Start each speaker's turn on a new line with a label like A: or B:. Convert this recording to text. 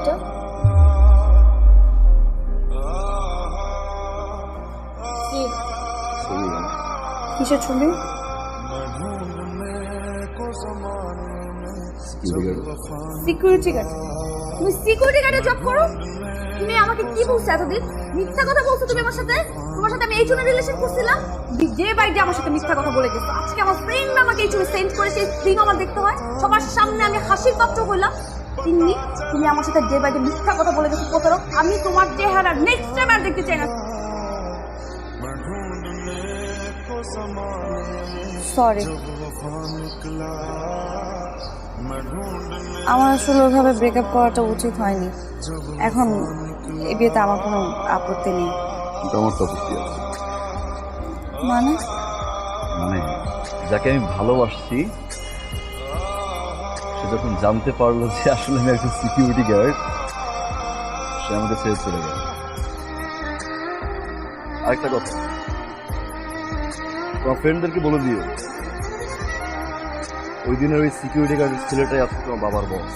A: এটা? কি? কিসের ছবি? Security guard. তুমি সিকিউরিটি গার্ডে জব করো? তুমি আমাকে কি বলছো এতদিন? মিথ্যা কথা বলছো তুমি আমার সাথে। তোমার সাথে আমি এই জন্য রিলেশন করছিলাম যে বাইরে আমার সাথে মিথ্যা কথা বলে গেছো। আজকে আমার ফ্রেন্ড আমাকে এই ছবি সেন্ড করেছে, স্ক্রিন আমার দেখতে হয়, সবার সামনে আমি হাসির পাত্র হইলাম। তুমি আমার সাথে যে বাইরে মিথ্যা কথা বলে গেছো প্রতারক। আমি তোমার চেহারা নেক্সট টাইম আর দেখতে চাই না। সরি, আমার আসলে ওইভাবে ব্রেকআপ করাটা উচিত হয়নি। এখন এই বিয়েতে আমার কোনো আপত্তি নেই।
B: আমার তো আপত্তি আছে।
A: মানে
B: মানে যাকে আমি ভালোবাসছি সে যখন জানতে পারলো যে আসলে আমি একজন সিকিউরিটি গার্ড, সে আমাকে ছেড়ে চলে গেল। আরেকটা কথা, তোমার ফ্রেন্ডদেরকে বলে দিও ওই দিনের ওই সিকিউরিটি গার্ডের ছেলেটাই আজকে তোমার বাবার বস।